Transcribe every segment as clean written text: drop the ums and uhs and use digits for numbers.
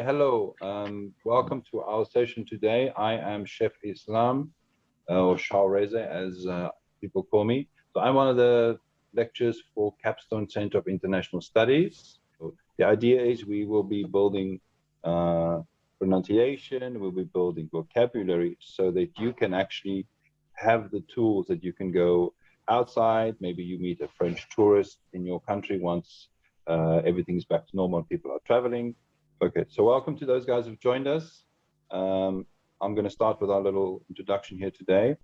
hello. Welcome to our session today. I am Chef Islam, or Charl Reeze, as people call me. So I'm one of the lecturers for Capstone Center of International Studies. So the idea is we will be building pronunciation, we'll be building vocabulary so that you can actually have the tools that you can go outside. Maybe you meet a French tourist in your country once everything's back to normal and people are traveling. Okay, so welcome to those guys who've joined us. I'm going to start with our little introduction here today.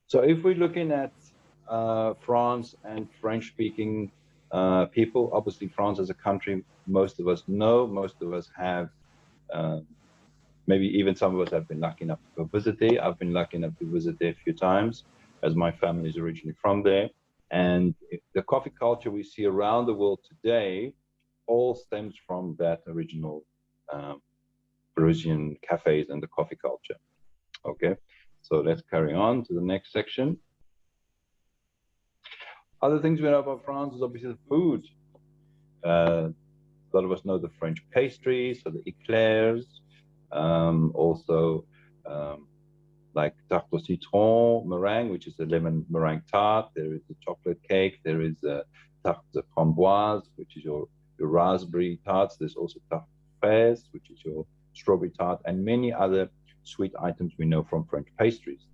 So if we're looking at France and French-speaking people, obviously France as a country, most of us know, most of us have, maybe even some of us have been lucky enough to go visit there. I've been lucky enough to visit there a few times, as my family is originally from there. And the coffee culture we see around the world today all stems from that original Parisian cafes and the coffee culture. Okay, so let's carry on to the next section. Other things we know about France is obviously the food. A lot of us know the French pastries, so the eclairs, also like tarte au citron meringue, which is a lemon meringue tart. There is the chocolate cake. There is a tarte de framboise, which is your raspberry tarts. There's also tarte fraise, which is your strawberry tart, and many other sweet items we know from French pastries.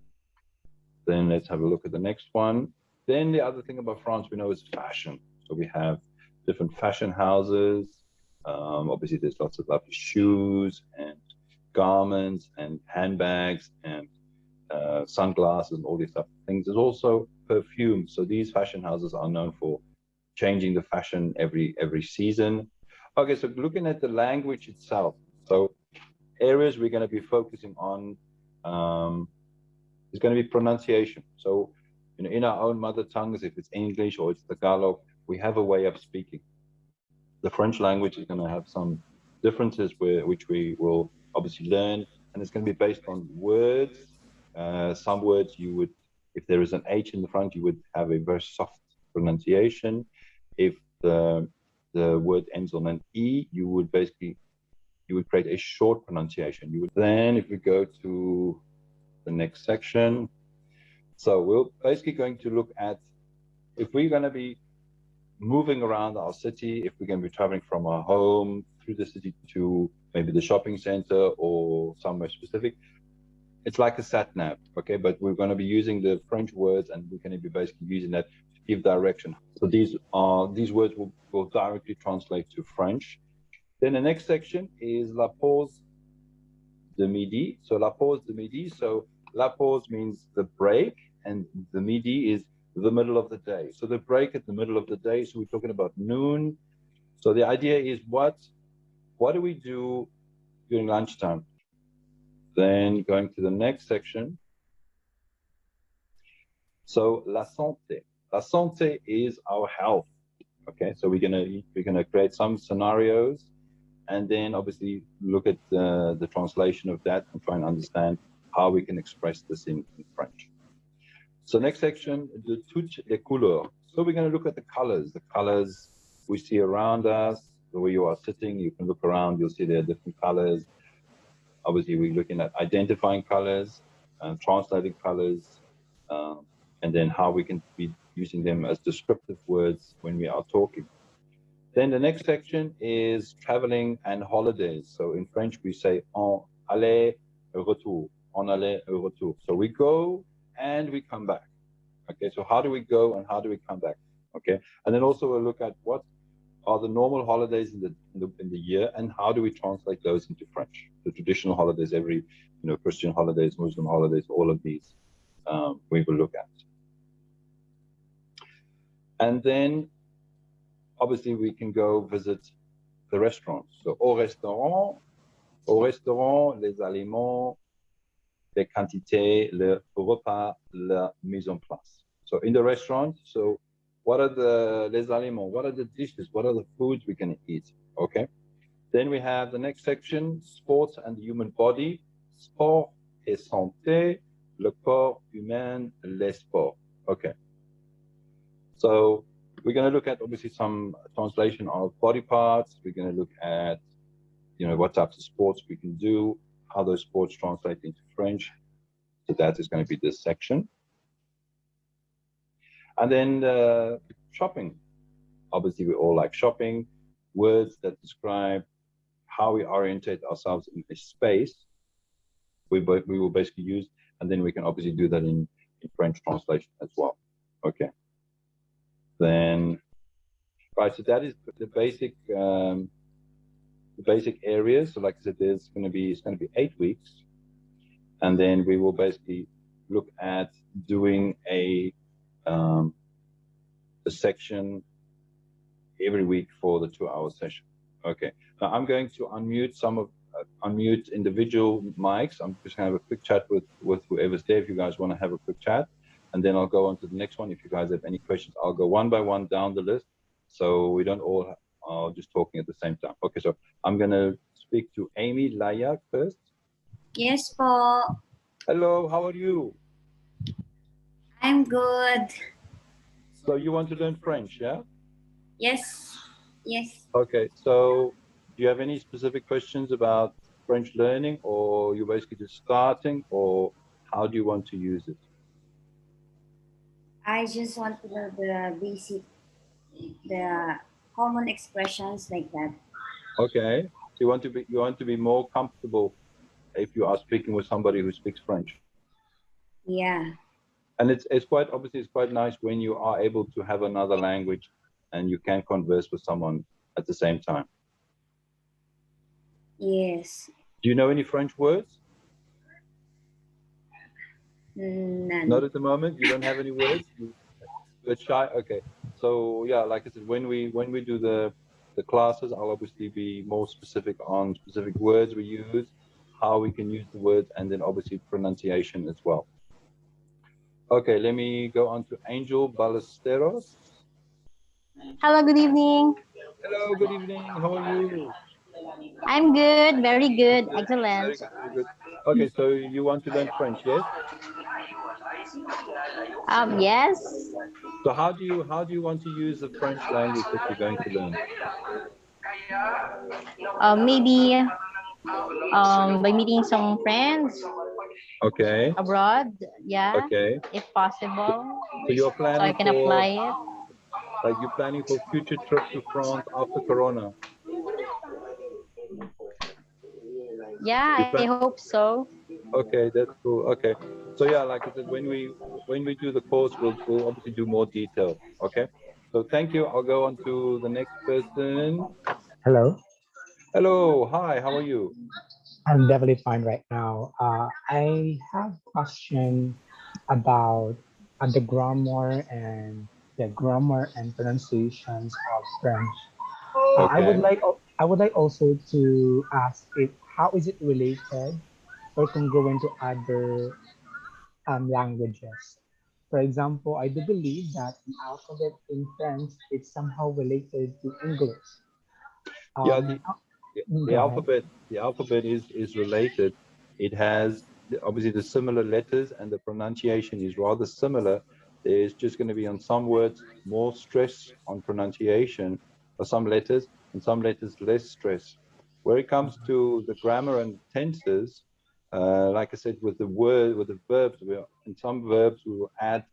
Then let's have a look at the next one. Then the other thing about France we know is fashion. So we have different fashion houses. Obviously, there's lots of lovely shoes and garments and handbags and sunglasses and all these stuff things. There's also perfume. So these fashion houses are known for changing the fashion every season. Okay, so looking at the language itself, so areas we're going to be focusing on is going to be pronunciation. So, you know, in our own mother tongues, if it's English or it's Tagalog, we have a way of speaking. The French language is going to have some differences which we will obviously learn, and it's going to be based on words. Some words you would, if there is an H in the front, you would have a very soft pronunciation. If the word ends on an E, you would create a short pronunciation. Then if we go to the next section, so we're basically going to look at if we're going to be moving around our city, if we're going to be traveling from our home through the city to maybe the shopping center or somewhere specific. It's like a sat nav, okay? But we're going to be using the French words, and we're going to be basically using that to give direction. So these words will directly translate to French. Then the next section is la pause de midi. So la pause de midi. So la pause means the break, and the midi is the middle of the day. So the break at the middle of the day. So we're talking about noon. So the idea is what do we do during lunchtime? Then going to the next section. So la santé. La santé is our health. Okay, so we're gonna create some scenarios, and then obviously look at the translation of that and try and understand how we can express this in French. So next section, de toutes les couleurs. So we're going to look at the colors we see around us. The way you are sitting, you can look around, you'll see there are different colors. Obviously, we're looking at identifying colors, translating colors, and then how we can be using them as descriptive words when we are talking. Then the next section is traveling and holidays. So in French, we say en aller, retour, en aller, retour. So we go and we come back. Okay, so how do we go and how do we come back? Okay, and then also we'll look at what are the normal holidays in the year, and how do we translate those into French? The traditional holidays, Christian holidays, Muslim holidays, all of these we will look at. And then obviously we can go visit the restaurants. So au restaurant, les aliments, les quantités, le repas, la mise en place. So in the restaurant, so what are les aliments? What are the dishes? What are the foods we can eat? Okay. Then we have the next section, sports and the human body. Sport et santé, le corps humain, les sports. Okay. So we're going to look at obviously some translation of body parts. We're going to look at you know, what types of sports we can do, how those sports translate into French. So that is going to be this section. And then shopping. Obviously, we all like shopping. Words that describe how we orientate ourselves in a space, we will basically use, and then we can obviously do that in French translation as well. Okay. Then, right, so that is the basic areas. So like I said, it's going to be 8 weeks. And then we will basically look at doing a section every week for the 2-hour session. Okay. Now I'm going to unmute individual mics. I'm just going to have a quick chat with whoever's there if you guys want to have a quick chat. And then I'll go on to the next one. If you guys have any questions, I'll go one by one down the list so we don't all are just talking at the same time. Okay, so I'm going to speak to Amy Layak first. Yes, po. Hello, how are you? I'm good. So you want to learn French, yeah? Yes. Yes. Okay, so do you have any specific questions about French learning, or you're basically just starting, or how do you want to use it? I just want to know the basic, the common expressions like that. Okay, so you want to be more comfortable if you are speaking with somebody who speaks French. Yeah. And it's quite nice when you are able to have another language and you can converse with someone at the same time. Yes. Do you know any French words? None. Not at the moment. You don't have any words. You're shy. Okay. So yeah, like I said, when we do the classes, I'll obviously be more specific on specific words we use, how we can use the words, and then obviously pronunciation as well. Okay, let me go on to Angel Ballesteros. Hello, good evening. Hello, good evening. How are you? I'm good, very good, excellent. Very good, very good. Okay, so you want to learn French, yes? Yes. So how do you want to use the French language that you're going to learn? Maybe by meeting some friends. Okay. Abroad, yeah. Okay. If possible. So you're So I planning can apply it. like you're planning for future trip to France after Corona? Yeah, I hope so. Okay, that's cool. Okay, so yeah, like I said, when we do the course, we'll obviously do more detail. Okay, so thank you. I'll go on to the next person. Hello. Hello. Hi. How are you? I'm definitely fine right now. I have a question about the grammar and pronunciations of French. Okay. I would like also to ask if how is it related or congruent to other languages. For example, I do believe that the alphabet in French is somehow related to English. Yeah. Um, The Go ahead. alphabet is related. It has obviously the similar letters, and the pronunciation is rather similar. There's just going to be on some words more stress on pronunciation for some letters, and some letters less stress. Where it comes to the grammar and tenses, like I said, with the verbs, in some verbs we will add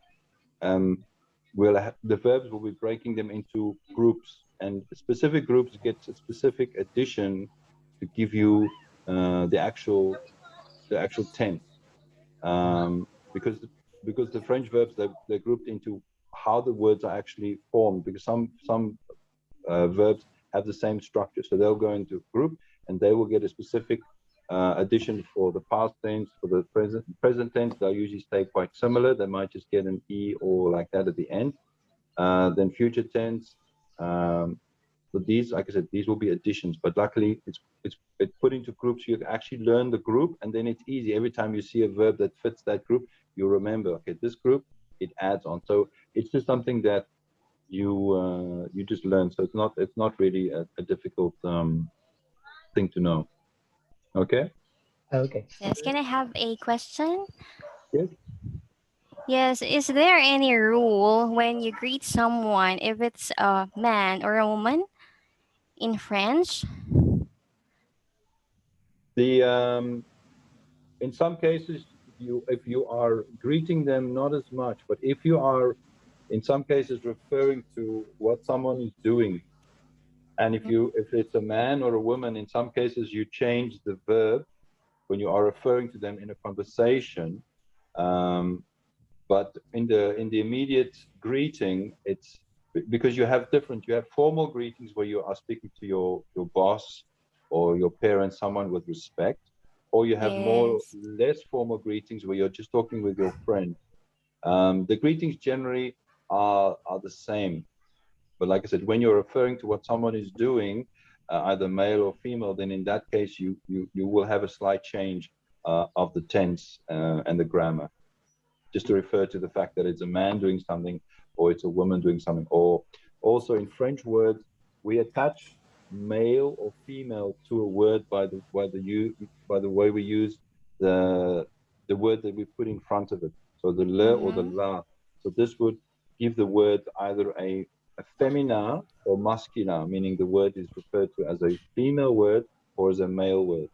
the verbs will be breaking them into groups, and specific groups get a specific addition to give you the actual tense, because the French verbs they're grouped into how the words are actually formed, because some verbs have the same structure, so they'll go into a group and they will get a specific addition for the past tense. For the present tense, they'll usually stay quite similar. They might just get an e or like that at the end. Then future tense. So these, like I said, these will be additions. But luckily, it's put into groups. You actually learn the group, and then it's easy. Every time you see a verb that fits that group, you remember. Okay, this group it adds on. So it's just something that you just learn. So it's not really a difficult thing to know. Okay. Okay. Yes, can I have a question? Yes. Yes, is there any rule when you greet someone if it's a man or a woman in French? In some cases, if you are greeting them, not as much, but if you are in some cases referring to what someone is doing, and if it's a man or a woman, in some cases you change the verb when you are referring to them in a conversation. But in the immediate greeting, it's because you have formal greetings where you are speaking to your boss or your parents, someone with respect, or you have less formal greetings where you're just talking with your friend. The greetings generally are the same, but like I said, when you're referring to what someone is doing, either male or female, then in that case you will have a slight change of the tense and the grammar, just to refer to the fact that it's a man doing something or it's a woman doing something. Or also in French words, we attach male or female to a word by the way we use the word that we put in front of it. So the le or the la. So this would give the word either a femina or masculin, meaning the word is referred to as a female word or as a male word.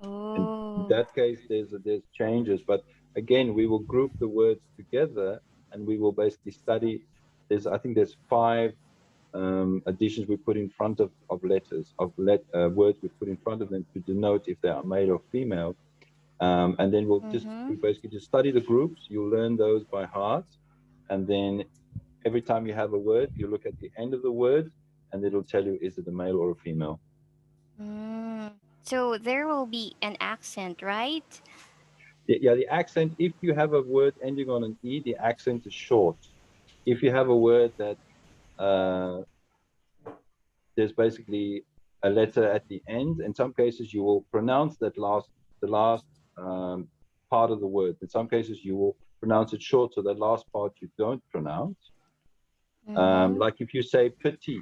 In that case, there's changes, but again, we will group the words together and we will basically study. I think there's 5 additions we put in front of letters, words we put in front of them to denote if they are male or female. And then we basically just study the groups. You'll learn those by heart. And then every time you have a word, you look at the end of the word and it'll tell you, is it a male or a female? So there will be an accent, right? Yeah, the accent, if you have a word ending on an E, the accent is short. If you have a word that there's basically a letter at the end, in some cases you will pronounce the last part of the word. In some cases you will pronounce it short, so that last part you don't pronounce. Like if you say petit.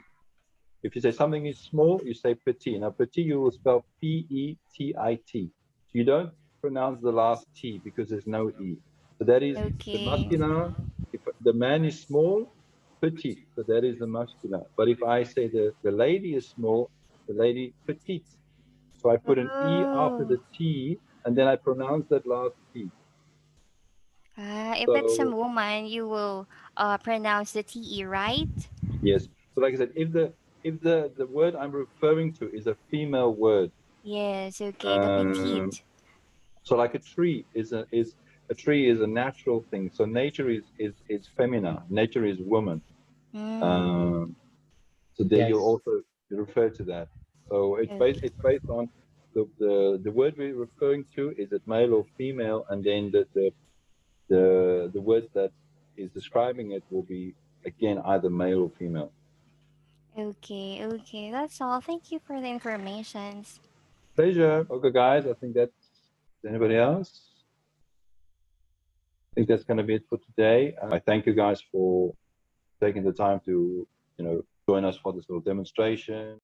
If you say something is small, you say petit. Now petit you will spell P-E-T-I-T. You don't pronounce the last T because there's no E. So that is the masculine. If the man is small, petit. So that is the masculine. But if I say the lady is small, the lady petite. So I put an E after the T and then I pronounce that last T. If it's a woman, you will pronounce the TE, right? Yes. So like I said, if the word I'm referring to is a female word. Yes, okay, the petite. So like a tree is a natural thing. So nature is feminine. Nature is woman. So there you also refer to that. So it's based on the word we're referring to, is it male or female, and then the word that is describing it will be again either male or female. Okay, that's all. Thank you for the informations. Pleasure. Okay, guys. I think that's anybody else. I think that's going to be it for today. I thank you guys for taking the time to join us for this little demonstration.